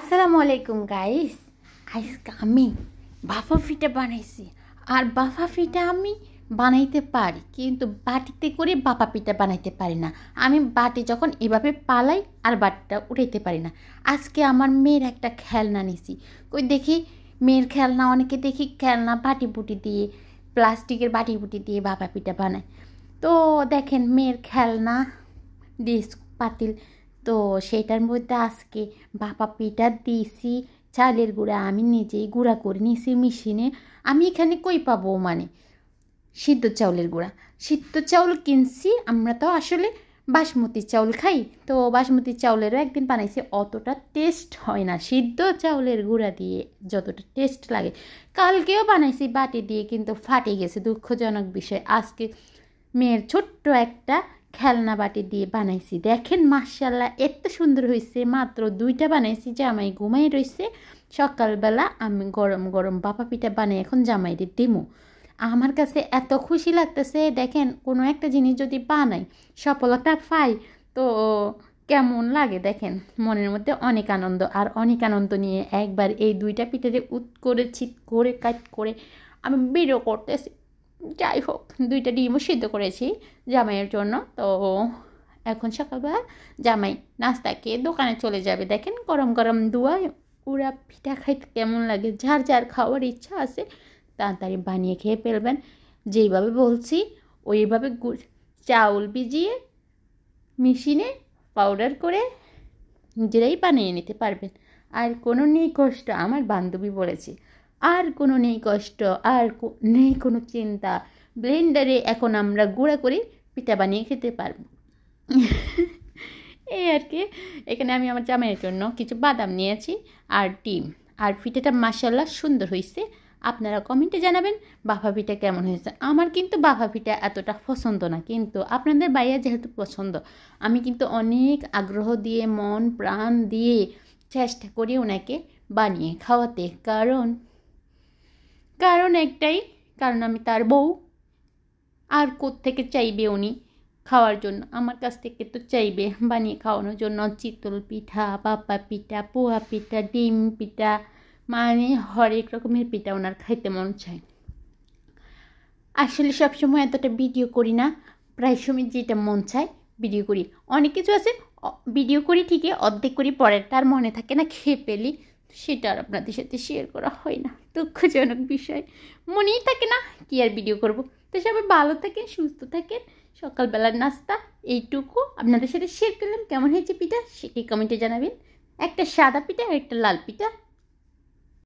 আসসালামু আলাইকুম গাইস। আজকে আমি বাফা পিঠা বানাইছি। আর বাফা পিঠা আমি বানাইতে পারি, কিন্তু বাটিতে করে বাফা পিঠা বানাইতে পারি না। আমি বাটি যখন এভাবে পালাই আর বাটিটা উঠাইতে পারি না। আজকে আমার মেয়ের একটা খেলনা নিছি। কই দেখি মেয়ের খেলনা, অনেকে দেখি খেলনা বাটি বুটি দিয়ে, প্লাস্টিকের বাটি বুটি দিয়ে বাফা পিঠা বানায়। তো দেখেন মেয়ের খেলনা ডিশ পাতিল, তো সেটার মধ্যে আজকে বাবা পিঠা দিয়েছি। চালের গুঁড়া আমি নিজেই গুঁড়া করে নিয়েছি মেশিনে। আমি এখানে কই পাবো, মানে সিদ্ধ চাউলের গুঁড়া, সিদ্ধ চাউল কিনছি। আমরা তো আসলে বাসমতি চাউল খাই, তো বাসমতি চাউলেরও একদিন বানাইছি, অতটা টেস্ট হয় না সিদ্ধ চাউলের গুঁড়া দিয়ে যতটা টেস্ট লাগে। কালকেও বানাইছি বাটি দিয়ে, কিন্তু ফাটে গেছে, দুঃখজনক বিষয়। আজকে মেয়ের ছোট্ট একটা খেলনা বাটি দিয়ে বানাইছি। দেখেন মাশাআল্লাহ এত সুন্দর হয়েছে। মাত্র 2টা বানাইছি, জামাই ঘুমাই রয়েছে। সকালবেলা আমি গরম গরম বাপা পিঠা বানাই এখন জামাইরে দিমু। আমার কাছে এত খুশি লাগতেছে। দেখেন কোনো একটা জিনিস যদি বানাই, সফলতা পাই, তো কেমন লাগে দেখেন, মনের মধ্যে অনেক আনন্দ। আর অনেক আনন্দ নিয়ে একবার এই 2টা পিঠারে করে ছিট করে কাট করে আমি ভিডিও করতেছি। যাই হোক, 2টা ডিমও সিদ্ধ করেছি জামাইয়ের জন্য। তো এখন সকালবেলা জামাই নাস্তা খেয়ে দোকানে চলে যাবে। দেখেন গরম গরম দুয়ায় ওরা পিঠা খাইতে কেমন লাগে। যার যার খাওয়ার ইচ্ছা আছে তাড়াতাড়ি বানিয়ে খেয়ে ফেলবেন। যেইভাবে বলছি ওইভাবে চাউল ভিজিয়ে মেশিনে পাউডার করে নিজেরাই বানিয়ে নিতে পারবেন। আর কোনো নেই কষ্ট, আমার বান্ধবী বলেছে, আর কোনো নেই কষ্ট, আর নেই কোনো চিন্তা। ব্লেন্ডারে এখন আমরা গুঁড়া করে পিঠা বানিয়ে খেতে পারবো। এই আর কি। এখানে আমি আমার জামাইয়ের জন্য কিছু বাদাম নিয়েছি আর ডিম। আর পিঠাটা মাশাআল্লাহ সুন্দর হয়েছে। আপনারা কমেন্টে জানাবেন বাফা পিঠা কেমন হয়েছে। আমার কিন্তু বাফা পিঠা এতটা পছন্দ না, কিন্তু আপনাদের বাইরে যেহেতু পছন্দ, আমি কিন্তু অনেক আগ্রহ দিয়ে মন প্রাণ দিয়ে চেষ্টা করি ওনাকে বানিয়ে খাওয়াতে। কারণ একটাই, কারণ আমি তার বউ। আর কোত্থেকে চাইবে উনি খাওয়ার জন্য? আমার কাছ থেকে তো চাইবে বানিয়ে খাওয়ানোর জন্য। চিতল পিঠা, বাপা পিঠা, পোহা পিঠা, ডিম পিঠা, মানে হরেক রকমের পিঠা ওনার খাইতে মন চায়। আসলে সবসময় এতটা ভিডিও করি না, প্রায় সময় যেটা মন চায় ভিডিও করি। অনেক কিছু আছে ভিডিও করি ঠিকই, অর্ধেক করি, পরেরটার মনে থাকে না, খেয়ে ফেলি, সেটা আর আপনাদের সাথে শেয়ার করা হয় না। দুঃখজনক বিষয়, মনেই থাকে না, কি আর ভিডিও করব। তো সবাই ভালো থাকেন, সুস্থ থাকেন। সকালবেলার নাস্তা এইটুকু আপনাদের সাথে শেয়ার করলাম। কেমন হয়েছে পিঠা সেটি কমেন্টে জানাবেন। একটা সাদা পিঠা আর একটা লাল পিঠা।